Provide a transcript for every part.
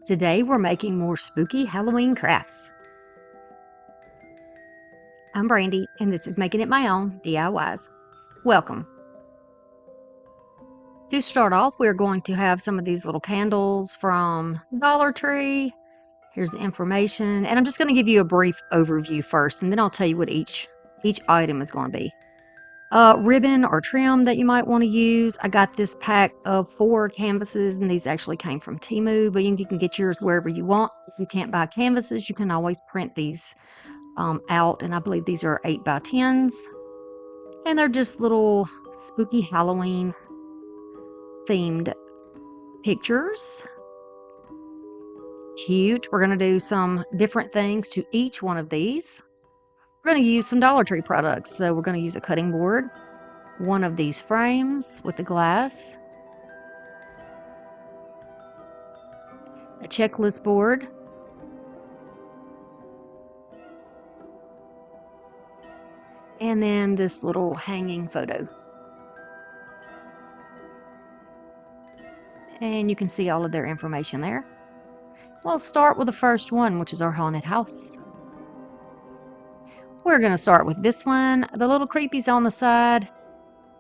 Today we're making more spooky Halloween crafts. I'm Brandy, and this is Making It My Own DIYs. Welcome. To start off, we're going to have some of these little candles from Dollar Tree. Here's the information, and I'm just going to give you a brief overview first, and then I'll tell you what each item is going to be. Ribbon or trim that you might want to use. I got this pack of 4 canvases, and these actually came from TEMU, but you can get yours wherever you want. If you can't buy canvases, you can always print these out, and I believe these are 8x10s, and they're just little spooky Halloween themed pictures. Cute. We're going to do some different things to each one of these. We're going to use some Dollar Tree products, so we're going to use a cutting board, one of these frames with the glass, a checklist board, and then this little hanging photo. And you can see all of their information there. We'll start with the first one, which is our haunted house. We're going to start with this one. The little creepies on the side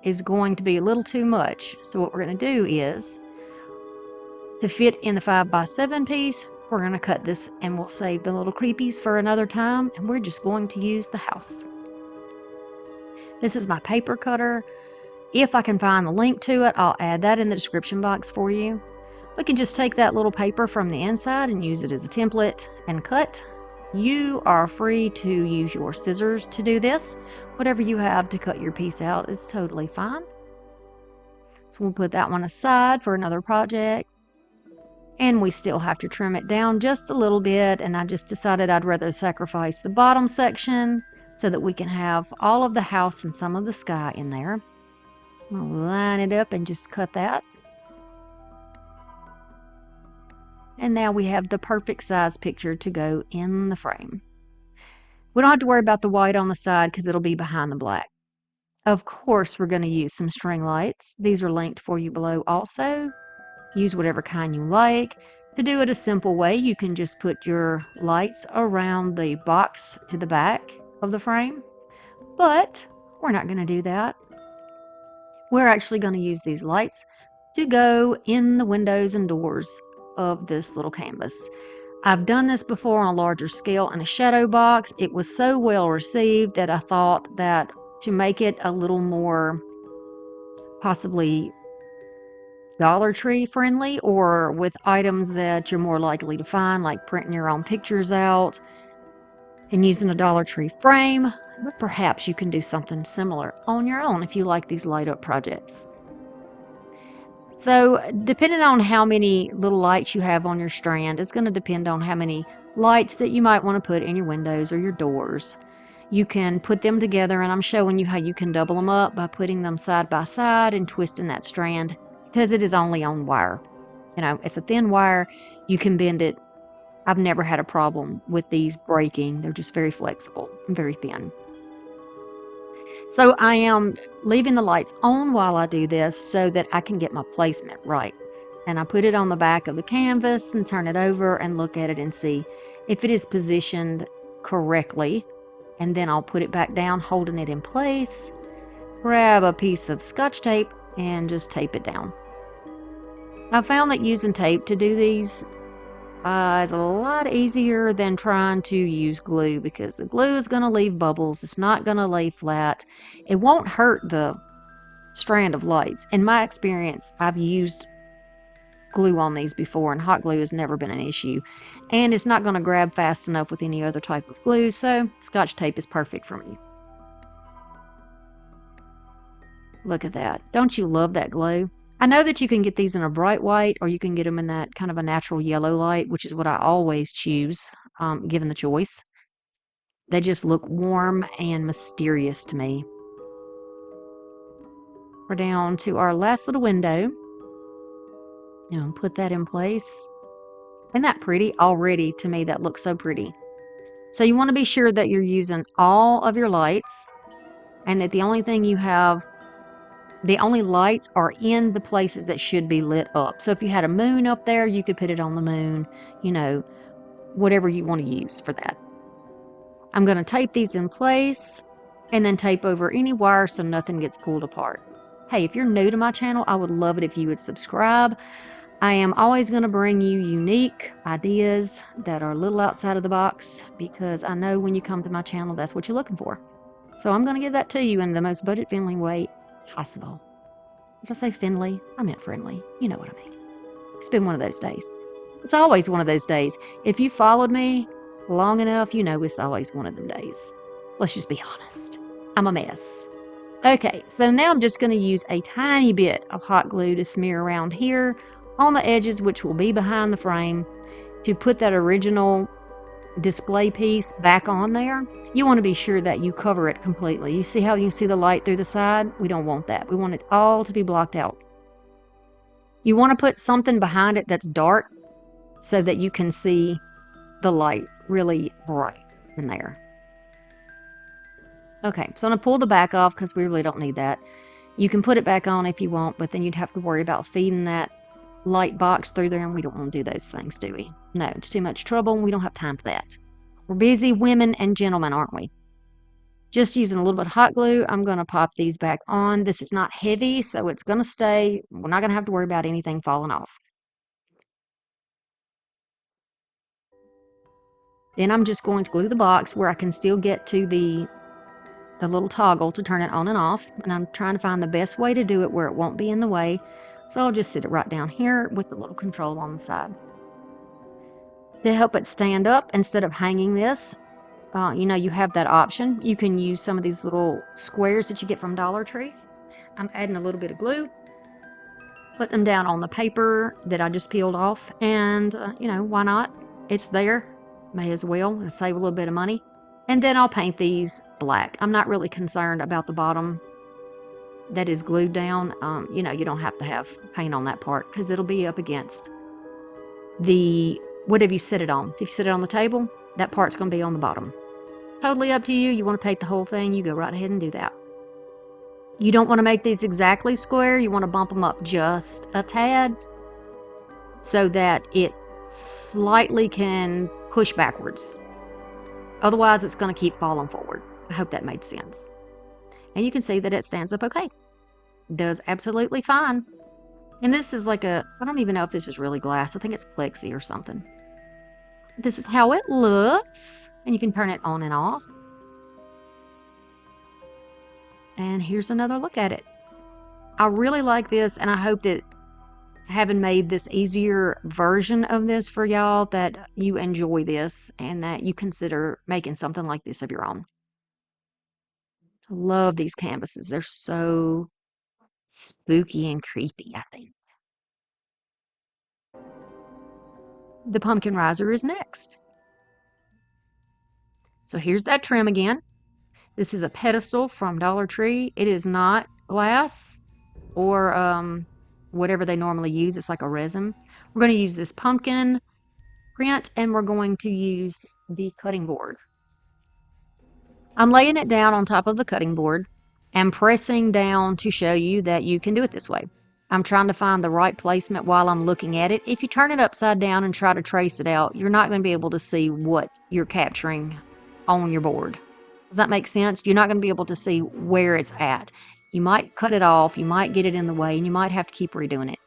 is going to be a little too much. So what we're going to do is, to fit in the 5x7 piece, we're going to cut this and we'll save the little creepies for another time. And we're just going to use the house. This is my paper cutter. If I can find the link to it, I'll add that in the description box for you. We can just take that little paper from the inside and use it as a template and cut. You are free to use your scissors to do this. Whatever you have to cut your piece out is totally fine. So we'll put that one aside for another project. And we still have to trim it down just a little bit, and I just decided I'd rather sacrifice the bottom section so that we can have all of the house and some of the sky in there. I'll line it up and just cut that. And now we have the perfect size picture to go in the frame. We don't have to worry about the white on the side because it'll be behind the black. Of course, we're going to use some string lights. These are linked for you below also. Use whatever kind you like. To do it a simple way, you can just put your lights around the box to the back of the frame. But we're not going to do that. We're actually going to use these lights to go in the windows and doors of this little canvas. I've done this before on a larger scale in a shadow box. It was so well received that I thought that to make it a little more possibly Dollar Tree friendly, or with items that you're more likely to find, like printing your own pictures out and using a Dollar Tree frame, but perhaps you can do something similar on your own if you like these light up projects. So depending on how many little lights you have on your strand, it's going to depend on how many lights that you might want to put in your windows or your doors. You can put them together, and I'm showing you how you can double them up by putting them side by side and twisting that strand, because it is only on wire. You know, it's a thin wire. You can bend it. I've never had a problem with these breaking. They're just very flexible and very thin. So I am leaving the lights on while I do this so that I can get my placement right. And I put it on the back of the canvas and turn it over and look at it and see if it is positioned correctly. And then I'll put it back down, holding it in place. Grab a piece of Scotch tape and just tape it down. I found that using tape to do these is a lot easier than trying to use glue, because the glue is going to leave bubbles. It's not going to lay flat. It won't hurt the strand of lights. In my experience, I've used glue on these before, and hot glue has never been an issue. And it's not going to grab fast enough with any other type of glue, so Scotch tape is perfect for me. Look at that. Don't you love that glue? I know that you can get these in a bright white, or you can get them in that kind of a natural yellow light, which is what I always choose, given the choice. They just look warm and mysterious to me. We're down to our last little window. Now put that in place. Isn't that pretty? Already, to me, that looks so pretty. So you want to be sure that you're using all of your lights, and that the only thing you have The only lights are in the places that should be lit up. So if you had a moon up there, you could put it on the moon, you know, whatever you want to use for that. I'm going to tape these in place and then tape over any wire so nothing gets pulled apart. Hey, if you're new to my channel, I would love it if you would subscribe. I am always going to bring you unique ideas that are a little outside of the box because I know when you come to my channel, that's what you're looking for. So I'm going to give that to you in the most budget-friendly way possible. Did I say friendly? I meant friendly. You know what I mean. It's been one of those days. It's always one of those days. If you followed me long enough, you know it's always one of them days. Let's just be honest. I'm a mess. Okay, so now I'm just going to use a tiny bit of hot glue to smear around here on the edges, which will be behind the frame, to put that original display piece back on there. You want to be sure that you cover it completely. You see how you can see the light through the side? We don't want that. We want it all to be blocked out. You want to put something behind it that's dark so that you can see the light really bright in there. Okay, so I'm going to pull the back off because we really don't need that. You can put it back on if you want, but then you'd have to worry about feeding that light box through there, and we don't want to do those things, do we? No, it's too much trouble, and we don't have time for that. We're busy women and gentlemen, aren't we? Just using a little bit of hot glue, I'm going to pop these back on. This is not heavy, so it's going to stay. We're not going to have to worry about anything falling off. Then I'm just going to glue the box where I can still get to the little toggle to turn it on and off, and I'm trying to find the best way to do it where it won't be in the way. So I'll just sit it right down here with the little control on the side. To help it stand up, instead of hanging this, you know, you have that option. You can use some of these little squares that you get from Dollar Tree. I'm adding a little bit of glue, put them down on the paper that I just peeled off, and you know, why not? It's there, may as well. It'll save a little bit of money. And then I'll paint these black. I'm not really concerned about the bottom that is glued down. You know, you don't have to have paint on that part because it'll be up against the whatever you set it on. If you set it on the table, that part's going to be on the bottom. Totally up to you. You want to paint the whole thing, you go right ahead and do that. You don't want to make these exactly square. You want to bump them up just a tad so that it slightly can push backwards. Otherwise, it's going to keep falling forward. I hope that made sense. And you can see that it stands up okay. Does absolutely fine. And this is like I don't even know if this is really glass. I think it's plexi or something. This is how it looks. And you can turn it on and off. And here's another look at it. I really like this, and I hope that having made this easier version of this for y'all, that you enjoy this and that you consider making something like this of your own. I love these canvases. They're so spooky and creepy, I think. The pumpkin riser is next. So here's that trim again. This is a pedestal from Dollar Tree. It is not glass or whatever they normally use. It's like a resin. We're going to use this pumpkin print, and we're going to use the cutting board. I'm laying it down on top of the cutting board and pressing down to show you that you can do it this way. I'm trying to find the right placement while I'm looking at it. If you turn it upside down and try to trace it out, you're not going to be able to see what you're capturing on your board. Does that make sense? You're not going to be able to see where it's at. You might cut it off, you might get it in the way, and you might have to keep redoing it.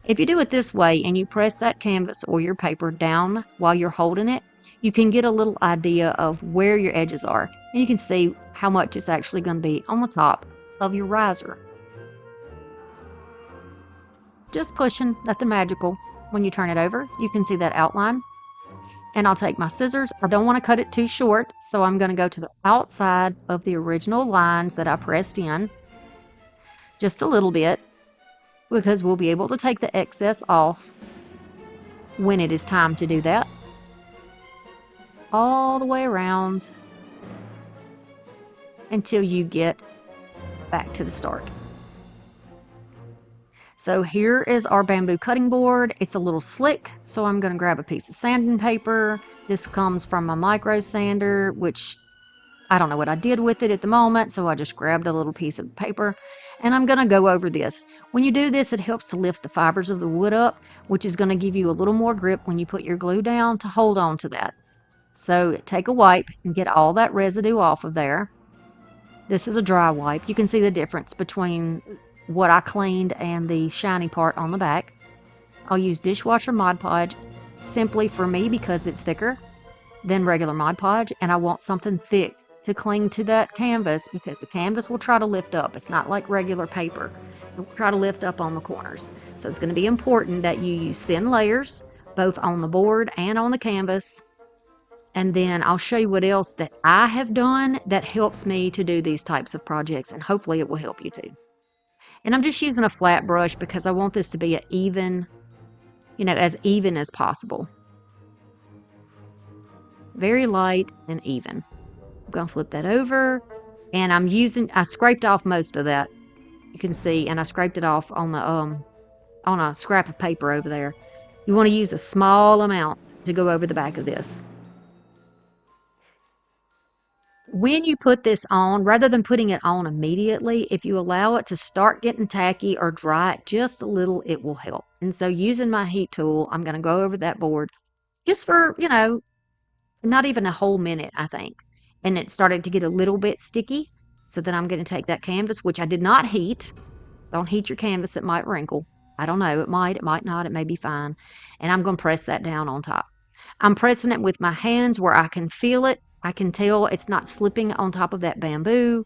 If you do it this way and you press that canvas or your paper down while you're holding it, you can get a little idea of where your edges are. And you can see how much it's actually going to be on the top of your riser. Just pushing, nothing magical. When you turn it over, you can see that outline. And I'll take my scissors. I don't want to cut it too short, so I'm going to go to the outside of the original lines that I pressed in just a little bit, because we'll be able to take the excess off when it is time to do that. All the way around until you get back to the start. So here is our bamboo cutting board. It's a little slick, so I'm going to grab a piece of sanding paper. This comes from my micro sander, which I don't know what I did with it at the moment, so I just grabbed a little piece of the paper and I'm going to go over this. When you do this, it helps to lift the fibers of the wood up, which is going to give you a little more grip when you put your glue down to hold on to that. So take a wipe and get all that residue off of there. This is a dry wipe. You can see the difference between what I cleaned and the shiny part on the back. I'll use dishwasher Mod Podge simply for me because it's thicker than regular Mod Podge, and I want something thick to cling to that canvas because the canvas will try to lift up. It's not like regular paper. It will try to lift up on the corners. So it's going to be important that you use thin layers, both on the board and on the canvas. And then I'll show you what else that I have done that helps me to do these types of projects, and hopefully it will help you too. And I'm just using a flat brush because I want this to be an even, as even as possible. Very light and even. I'm going to flip that over, and I scraped off most of that. You can see, and I scraped it off on a scrap of paper over there. You want to use a small amount to go over the back of this. When you put this on, rather than putting it on immediately, if you allow it to start getting tacky or dry just a little, it will help. And so using my heat tool, I'm going to go over that board just for, not even a whole minute, I think. And it started to get a little bit sticky. So then I'm going to take that canvas, which I did not heat. Don't heat your canvas, it might wrinkle. I don't know, it might not, it may be fine. And I'm going to press that down on top. I'm pressing it with my hands where I can feel it. I can tell it's not slipping on top of that bamboo.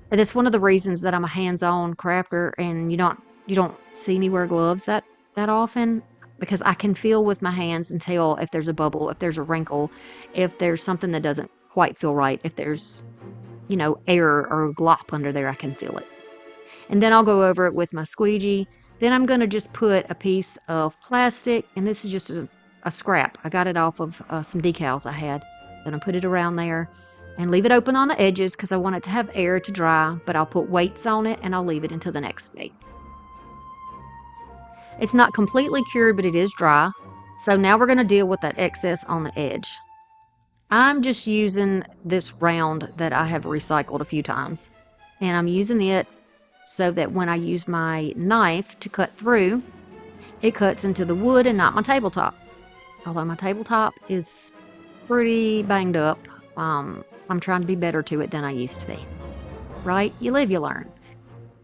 And that's one of the reasons that I'm a hands-on crafter and you don't see me wear gloves that often, because I can feel with my hands and tell if there's a bubble, if there's a wrinkle, if there's something that doesn't quite feel right, if there's, air or glop under there, I can feel it. And then I'll go over it with my squeegee. Then I'm going to just put a piece of plastic, and this is just a scrap. I got it off of some decals I had. I'm going to put it around there and leave it open on the edges because I want it to have air to dry, but I'll put weights on it and I'll leave it until the next day. It's not completely cured, but it is dry. So now we're going to deal with that excess on the edge. I'm just using this round that I have recycled a few times, and I'm using it so that when I use my knife to cut through, it cuts into the wood and not my tabletop. Although my tabletop is pretty banged up, I'm trying to be better to it than I used to be. Right? You live, you learn.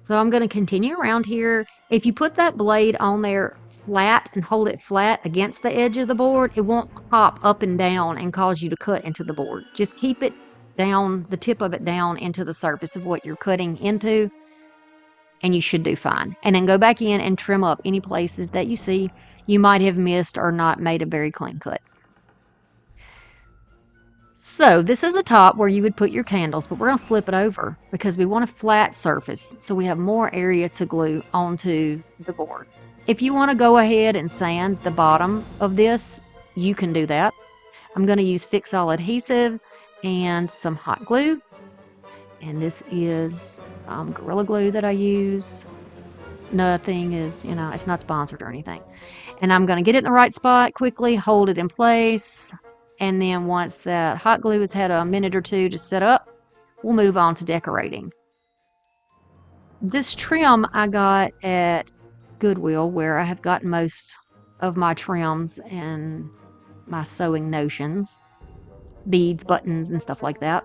So I'm going to continue around here. If you put that blade on there flat and hold it flat against the edge of the board, it won't pop up and down and cause you to cut into the board. Just keep it down, the tip of it down into the surface of what you're cutting into, and you should do fine. And then go back in and trim up any places that you see you might have missed or not made a very clean cut. So this is a top where you would put your candles, but we're going to flip it over because we want a flat surface so we have more area to glue onto the board. If you want to go ahead and sand the bottom of this, you can do that. I'm going to use Fix All adhesive and some hot glue. And this is Gorilla Glue that I use. Nothing is, it's not sponsored or anything. And I'm going to get it in the right spot quickly, hold it in place. And then once that hot glue has had a minute or two to set up, we'll move on to decorating. This trim I got at Goodwill, where I have gotten most of my trims and my sewing notions, beads, buttons, and stuff like that.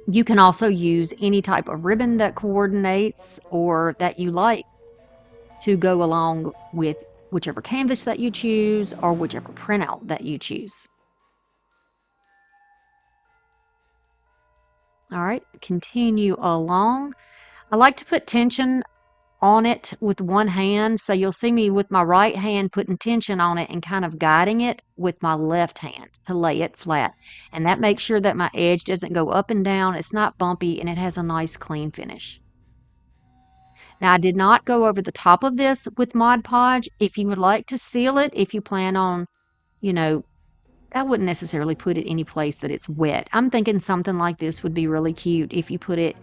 You can also use any type of ribbon that coordinates or that you like to go along with whichever canvas that you choose or whichever printout that you choose. All right, continue along. I like to put tension on it with one hand, so you'll see me with my right hand putting tension on it and kind of guiding it with my left hand to lay it flat. And that makes sure that my edge doesn't go up and down, it's not bumpy, and it has a nice clean finish. Now, I did not go over the top of this with Mod Podge. If you would like to seal it, if you plan on, I wouldn't necessarily put it any place that it's wet. I'm thinking something like this would be really cute if you put it,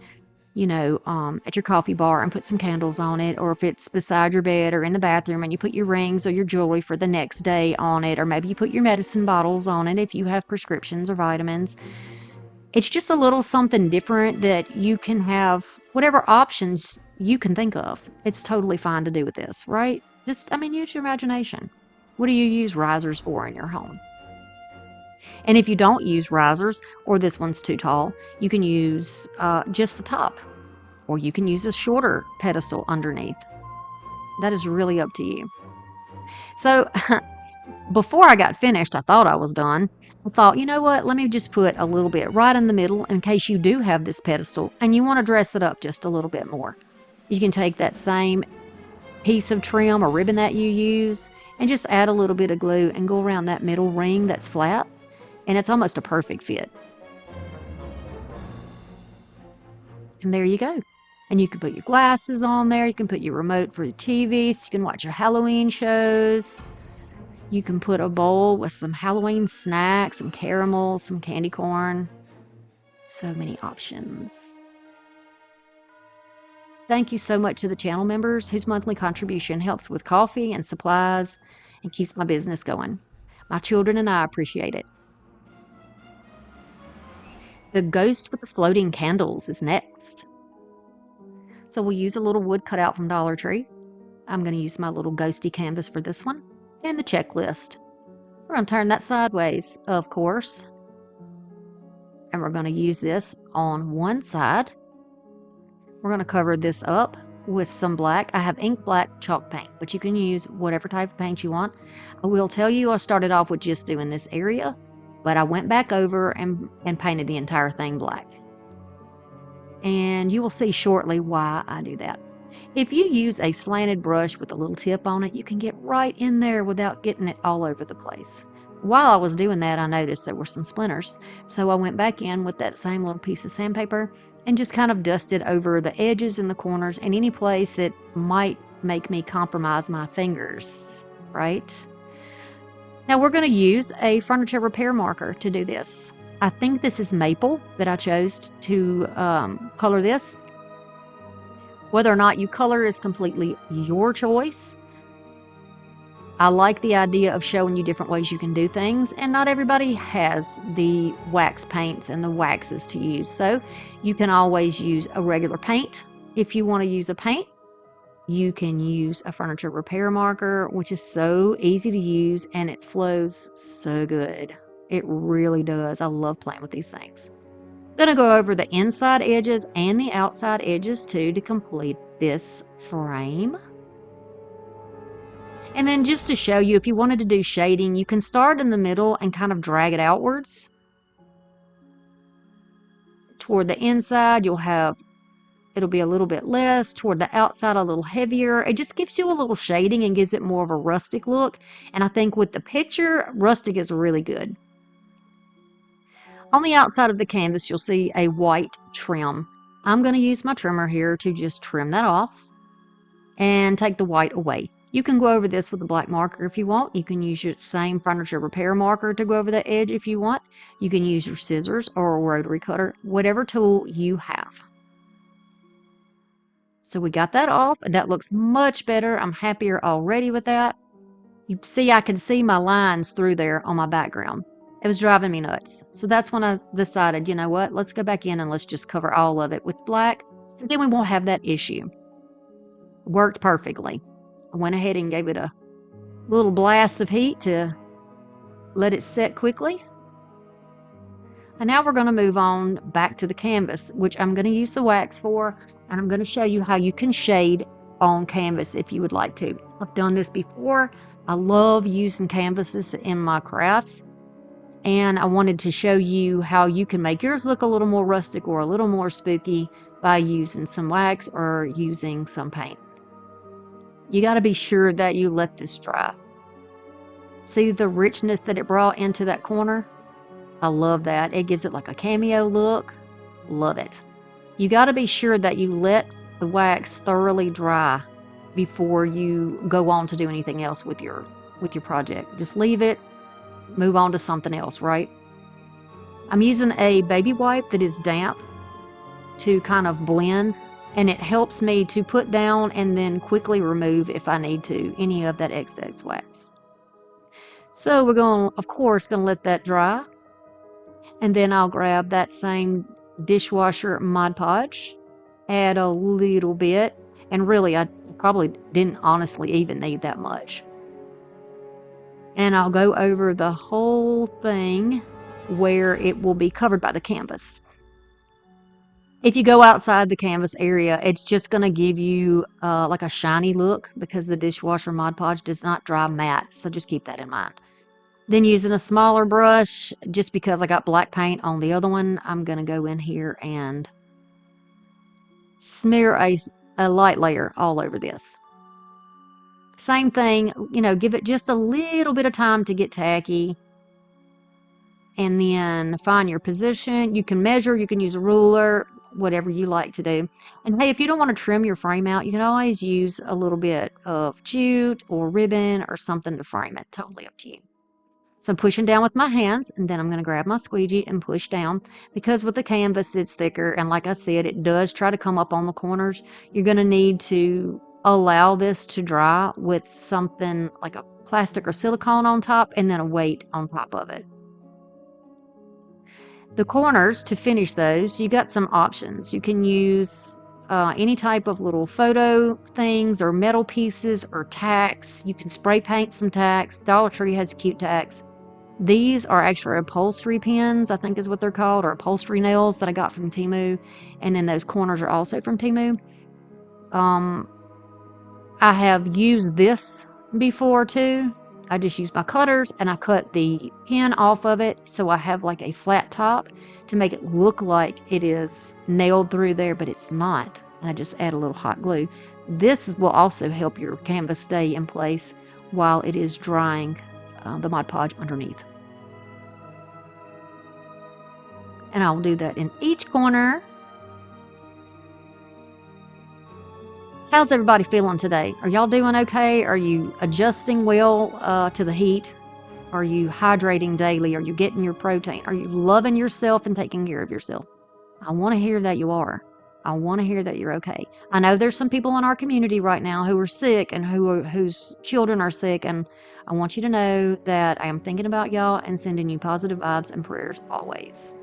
at your coffee bar and put some candles on it, or if it's beside your bed or in the bathroom and you put your rings or your jewelry for the next day on it, or maybe you put your medicine bottles on it if you have prescriptions or vitamins. It's just a little something different that you can have whatever options you can think of. It's totally fine to do with this, right? Just, I mean, use your imagination. What do you use risers for in your home? And if you don't use risers, or this one's too tall, you can use just the top, or you can use a shorter pedestal underneath. That is really up to you. So before I got finished, I thought I was done. I thought, you know what? Let me just put a little bit right in the middle in case you do have this pedestal and you want to dress it up just a little bit more. You can take that same piece of trim or ribbon that you use and just add a little bit of glue and go around that middle ring that's flat, and it's almost a perfect fit. And there you go. And you can put your glasses on there. You can put your remote for the TV so you can watch your Halloween shows. You can put a bowl with some Halloween snacks, some caramel, some candy corn. So many options. Thank you so much to the channel members whose monthly contribution helps with coffee and supplies and keeps my business going. My children and I appreciate it. The ghost with the floating candles is next. So we'll use a little wood cut out from Dollar Tree. I'm going to use my little ghosty canvas for this one. And the checklist. We're going to turn that sideways, of course. And we're going to use this on one side. We're going to cover this up with some black. I have ink black chalk paint, but you can use whatever type of paint you want. I will tell you I started off with just doing this area, but I went back over and painted the entire thing black. And you will see shortly why I do that. If you use a slanted brush with a little tip on it, you can get right in there without getting it all over the place. While I was doing that, I noticed there were some splinters, so I went back in with that same little piece of sandpaper and just kind of dusted over the edges and the corners and any place that might make me compromise my fingers, right? Now we're going to use a furniture repair marker to do this. I think this is maple that I chose to color this. Whether or not you color is completely your choice. I like the idea of showing you different ways you can do things, and not everybody has the wax paints and the waxes to use. So you can always use a regular paint. If you want to use a paint, you can use a furniture repair marker, which is so easy to use and it flows so good. It really does. I love playing with these things. I'm going to go over the inside edges and the outside edges too to complete this frame. And then just to show you, if you wanted to do shading, you can start in the middle and kind of drag it outwards. Toward the inside, it'll be a little bit less. Toward the outside, a little heavier. It just gives you a little shading and gives it more of a rustic look. And I think with the picture, rustic is really good. On the outside of the canvas, you'll see a white trim. I'm going to use my trimmer here to just trim that off and take the white away. You can go over this with a black marker if you want. You can use your same furniture repair marker to go over the edge if you want. You can use your scissors or a rotary cutter, whatever tool you have. So we got that off, and that looks much better. I'm happier already with that. You see, I can see my lines through there on my background. It was driving me nuts. So that's when I decided, you know what, let's go back in and let's just cover all of it with black, and then we won't have that issue. Worked perfectly. I went ahead and gave it a little blast of heat to let it set quickly. And now we're going to move on back to the canvas, which I'm going to use the wax for, and I'm going to show you how you can shade on canvas if you would like to. I've done this before. I love using canvases in my crafts, and I wanted to show you how you can make yours look a little more rustic or a little more spooky by using some wax or using some paint. You got to be sure that you let this dry. See the richness that it brought into that corner? I love that. It gives it like a cameo look. Love it. You got to be sure that you let the wax thoroughly dry before you go on to do anything else with your project. Just leave it, move on to something else, right? I'm using a baby wipe that is damp to kind of blend, and it helps me to put down and then quickly remove, if I need to, any of that excess wax. So we're going to, of course, let that dry. And then I'll grab that same dishwasher Mod Podge, add a little bit, and really I probably didn't honestly even need that much. And I'll go over the whole thing where it will be covered by the canvas. If you go outside the canvas area, it's just going to give you like a shiny look because the dishwasher Mod Podge does not dry matte. So just keep that in mind. Then using a smaller brush, just because I got black paint on the other one, I'm going to go in here and smear a light layer all over this. Same thing, give it just a little bit of time to get tacky. And then find your position. You can measure, you can use a ruler, whatever you like to do. And hey, if you don't want to trim your frame out, you can always use a little bit of jute or ribbon or something to frame it. Totally up to you. So I'm pushing down with my hands, and then I'm going to grab my squeegee and push down, because with the canvas it's thicker, and like I said, it does try to come up on the corners. You're going to need to allow this to dry with something like a plastic or silicone on top, and then a weight on top of it. The corners, to finish those, you got some options. You can use any type of little photo things or metal pieces or tacks. You can spray paint some tacks. Dollar Tree has cute tacks. These are actually upholstery pins, I think is what they're called, or upholstery nails that I got from TEMU. And then those corners are also from TEMU. I have used this before too. I just use my cutters and I cut the pin off of it so I have like a flat top to make it look like it is nailed through there, but it's not. And I just add a little hot glue. This will also help your canvas stay in place while it is drying the Mod Podge underneath. And I'll do that in each corner. How's everybody feeling today? Are y'all doing okay? Are you adjusting well to the heat? Are you hydrating daily? Are you getting your protein? Are you loving yourself and taking care of yourself? I want to hear that you are. I want to hear that you're okay. I know there's some people in our community right now who are sick and whose children are sick, and I want you to know that I am thinking about y'all and sending you positive vibes and prayers always.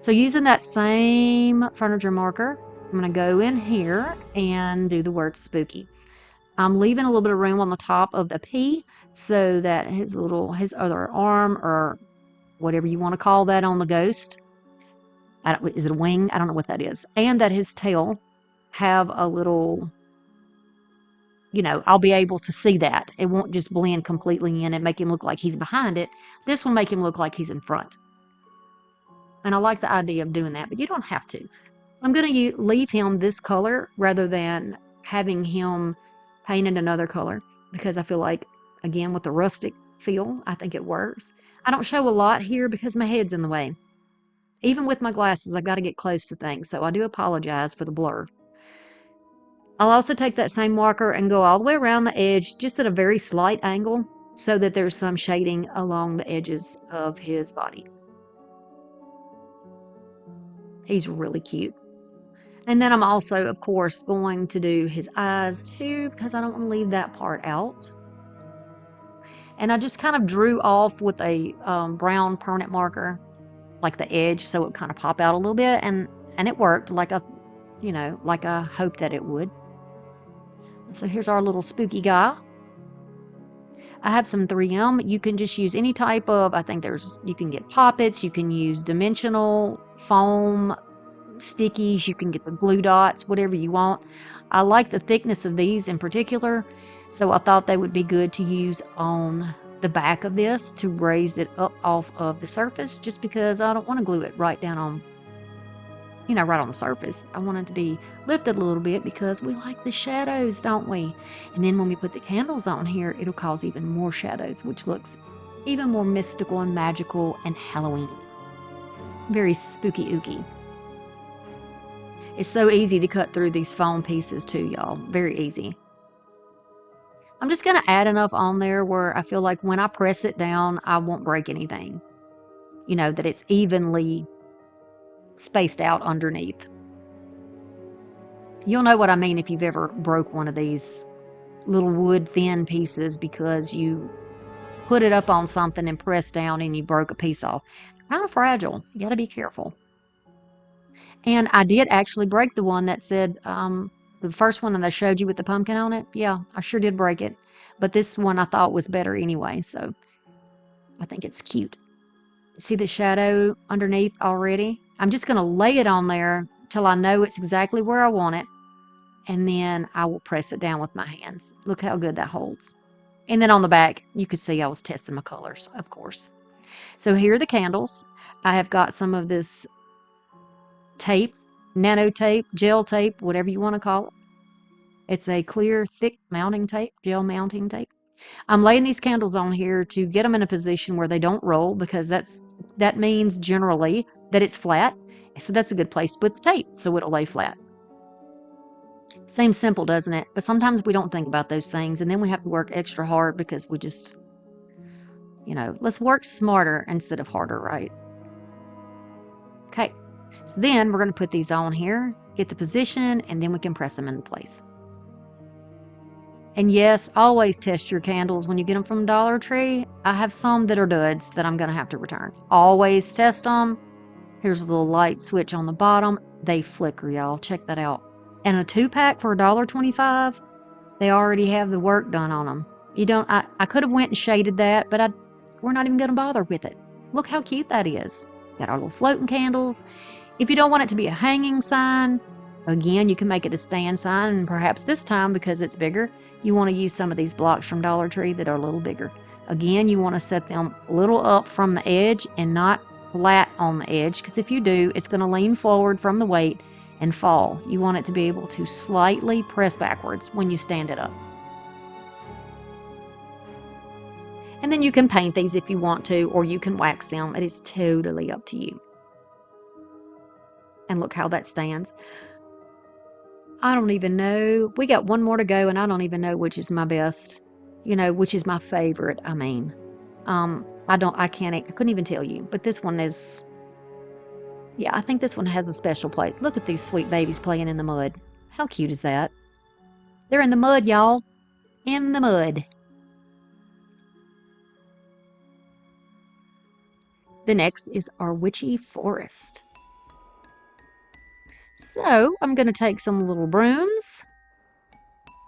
So using that same furniture marker, I'm going to go in here and do the word spooky. I'm leaving a little bit of room on the top of the P so that his other arm, or whatever you want to call that on the ghost, is it a wing? I don't know what that is. And that his tail have a little, I'll be able to see that. It won't just blend completely in and make him look like he's behind it. This will make him look like he's in front. And I like the idea of doing that, but you don't have to. I'm going to leave him this color rather than having him painted another color, because I feel like, again, with the rustic feel, I think it works. I don't show a lot here because my head's in the way. Even with my glasses, I've got to get close to things, so I do apologize for the blur. I'll also take that same marker and go all the way around the edge, just at a very slight angle, so that there's some shading along the edges of his body. He's really cute. And then I'm also, of course, going to do his eyes too, because I don't want to leave that part out. And I just kind of drew off with a brown permanent marker, like the edge, so it kind of pop out a little bit, and it worked like I hoped that it would. So here's our little spooky guy. I have some 3M. You can just use any type of, you can get poppets, you can use dimensional foam stickies, you can get the glue dots, whatever you want. I like the thickness of these in particular, so I thought they would be good to use on the back of this to raise it up off of the surface, just because I don't want to glue it right down on, right on the surface. I want it to be lifted a little bit because we like the shadows, don't we? And then when we put the candles on here, it'll cause even more shadows, which looks even more mystical and magical and Halloween. Very spooky ooky. It's so easy to cut through these foam pieces too, y'all. Very easy. I'm just going to add enough on there where I feel like when I press it down, I won't break anything. That it's evenly spaced out underneath. You'll know what I mean if you've ever broke one of these little wood thin pieces because you put it up on something and pressed down and you broke a piece off. kind of fragile. You got to be careful. And I did actually break the one that said, the first one that I showed you with the pumpkin on it. Yeah, I sure did break it. But this one I thought was better anyway, so I think it's cute. See the shadow underneath already? I'm just going to lay it on there till I know it's exactly where I want it. And then I will press it down with my hands. Look how good that holds. And then on the back, you could see I was testing my colors, of course. So here are the candles. I have got some of this tape, nano tape, gel tape, whatever you want to call it. It's a clear, thick mounting tape, gel mounting tape. I'm laying these candles on here to get them in a position where they don't roll, because that means generally that it's flat. So that's a good place to put the tape so it'll lay flat. Seems simple, doesn't it? But sometimes we don't think about those things, and then we have to work extra hard because we just, let's work smarter instead of harder, right? Okay, so then we're going to put these on here, get the position, and then we can press them into place. And yes, always test your candles when you get them from Dollar Tree. I have some that are duds that I'm going to have to return. Always test them. Here's a little light switch on the bottom. They flicker, y'all. Check that out. And a 2-pack for $1.25. They already have the work done on them. I could have went and shaded that, but we're not even going to bother with it. Look how cute that is. Got our little floating candles. If you don't want it to be a hanging sign, again, you can make it a stand sign, and perhaps this time, because it's bigger, you want to use some of these blocks from Dollar Tree that are a little bigger. Again, you want to set them a little up from the edge and not flat on the edge, because if you do, it's going to lean forward from the weight and fall. You want it to be able to slightly press backwards when you stand it up. And then you can paint these if you want to, or you can wax them. It is totally up to you. And look how that stands. I don't even know. We got one more to go, and I don't even know which is my best. Which is my favorite. I mean, I couldn't even tell you. But this one is, yeah, I think this one has a special place. Look at these sweet babies playing in the mud. How cute is that? They're in the mud, y'all. In the mud. The next is our Witchy Forest. So I'm going to take some little brooms,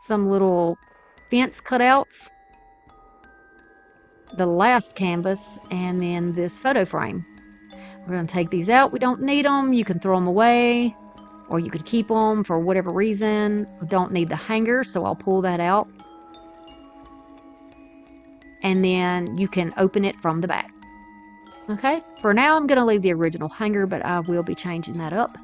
some little fence cutouts, the last canvas, and then this photo frame. We're going to take these out. We don't need them. You can throw them away, or you could keep them for whatever reason. We don't need the hanger, so I'll pull that out. And then you can open it from the back. Okay, for now I'm going to leave the original hanger, but I will be changing that up.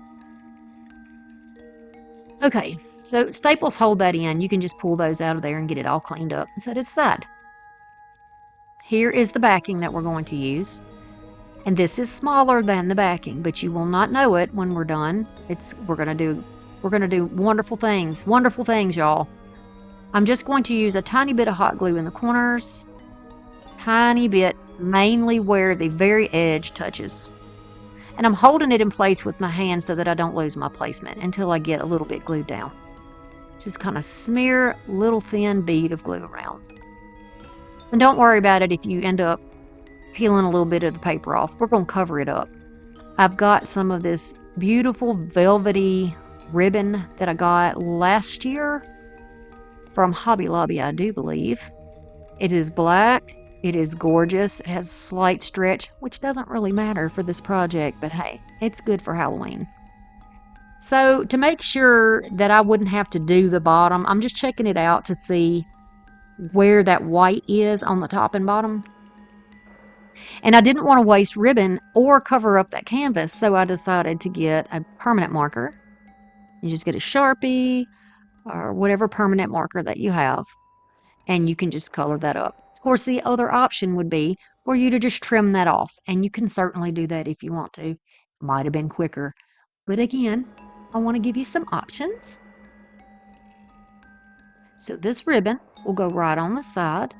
Okay, so staples hold that in. You can just pull those out of there and get it all cleaned up and set it aside. Here is the backing that we're going to use. And this is smaller than the backing, but you will not know it when we're done. We're gonna do wonderful things, y'all. I'm just going to use a tiny bit of hot glue in the corners, tiny bit, mainly where the very edge touches. And I'm holding it in place with my hand so that I don't lose my placement until I get a little bit glued down. Just kind of smear a little thin bead of glue around. And don't worry about it if you end up peeling a little bit of the paper off. We're going to cover it up. I've got some of this beautiful velvety ribbon that I got last year from Hobby Lobby, I do believe. It is black. It is gorgeous. It has slight stretch, which doesn't really matter for this project, but hey, it's good for Halloween. So to make sure that I wouldn't have to do the bottom, I'm just checking it out to see where that white is on the top and bottom. And I didn't want to waste ribbon or cover up that canvas, so I decided to get a permanent marker. You just get a Sharpie or whatever permanent marker that you have, and you can just color that up. Of course, the other option would be for you to just trim that off, and you can certainly do that if you want to. Might have been quicker. But again, I want to give you some options. So this ribbon will go right on the side,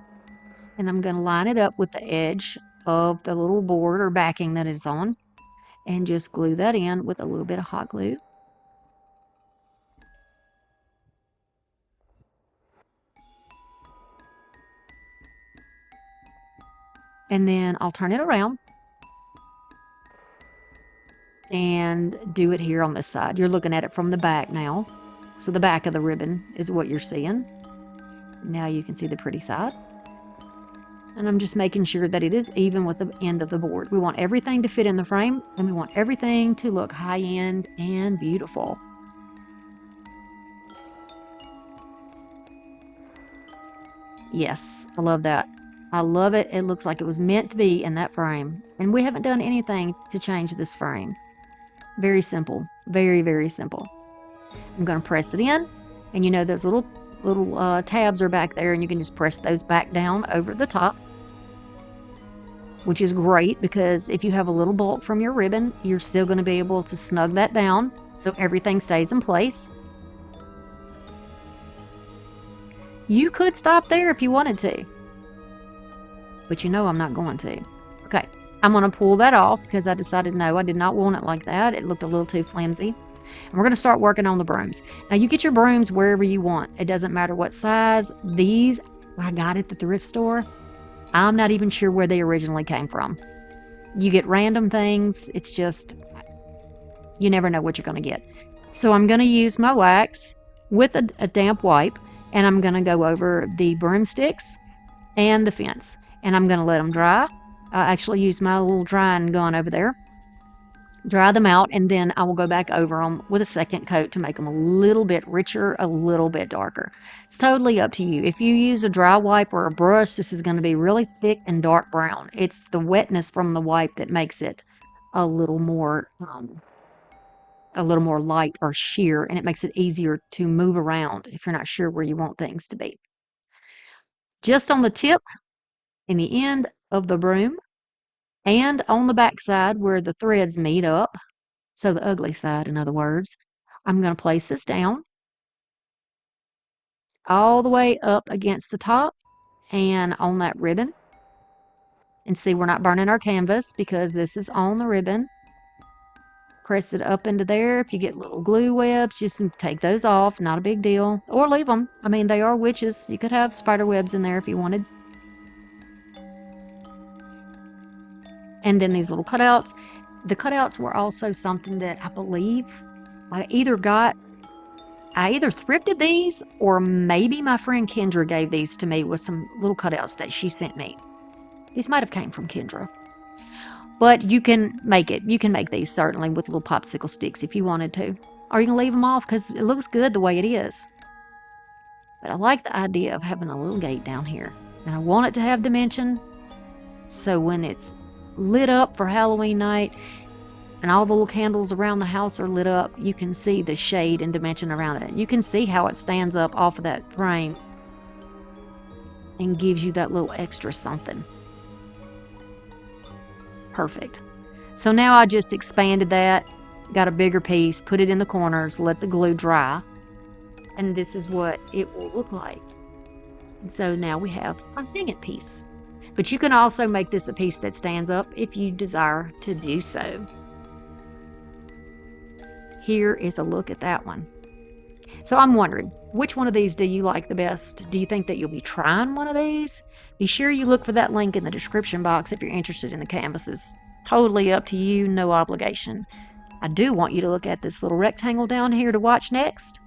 and I'm going to line it up with the edge of the little board or backing that it's on, and just glue that in with a little bit of hot glue. And then I'll turn it around, and do it here on this side. You're looking at it from the back now. So the back of the ribbon is what you're seeing. Now you can see the pretty side. And I'm just making sure that it is even with the end of the board. We want everything to fit in the frame, and we want everything to look high-end and beautiful. Yes, I love that. I love it. It looks like it was meant to be in that frame. And we haven't done anything to change this frame. Very simple. Very, very simple. I'm going to press it in, and you know those little tabs are back there, and you can just press those back down over the top, which is great because if you have a little bulk from your ribbon, you're still going to be able to snug that down so everything stays in place. You could stop there if you wanted to, but you know I'm not going to. Okay, I'm going to pull that off because I decided no, I did not want it like that. It looked a little too flimsy. And we're going to start working on the brooms. Now, you get your brooms wherever you want. It doesn't matter what size. These, I got it at the thrift store. I'm not even sure where they originally came from. You get random things. It's just, you never know what you're going to get. So I'm going to use my wax with a damp wipe, and I'm going to go over the broomsticks and the fence, and I'm going to let them dry. I actually use my little drying gun over there. Dry them out, and then I will go back over them with a second coat to make them a little bit richer, a little bit darker. It's totally up to you. If you use a dry wipe or a brush, this is going to be really thick and dark brown. It's the wetness from the wipe that makes it a little more light or sheer, and it makes it easier to move around if you're not sure where you want things to be. Just on the tip and the end of the broom, and on the back side where the threads meet up, so the ugly side, in other words, I'm going to place this down all the way up against the top and on that ribbon. And see, we're not burning our canvas because this is on the ribbon. Press it up into there. If you get little glue webs, just take those off. Not a big deal. Or leave them. I mean, they are witches. You could have spider webs in there if you wanted. And then these little cutouts. The cutouts were also something that I believe I either thrifted these, or maybe my friend Kendra gave these to me with some little cutouts that she sent me. These might have came from Kendra. But you can make it. You can make these certainly with little popsicle sticks if you wanted to. Or you can leave them off because it looks good the way it is. But I like the idea of having a little gate down here. And I want it to have dimension. So when it's lit up for Halloween night and all the little candles around the house are lit up, you can see the shade and dimension around it. You can see how it stands up off of that frame and gives you that little extra something. Perfect. So now I just expanded that, got a bigger piece, put it in the corners, let the glue dry, and this is what it will look like. And so now we have a hanging piece. But you can also make this a piece that stands up if you desire to do so. Here is a look at that one. So I'm wondering, which one of these do you like the best? Do you think that you'll be trying one of these? Be sure you look for that link in the description box if you're interested in the canvases. Totally up to you, no obligation. I do want you to look at this little rectangle down here to watch next.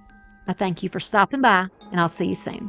I thank you for stopping by, and I'll see you soon.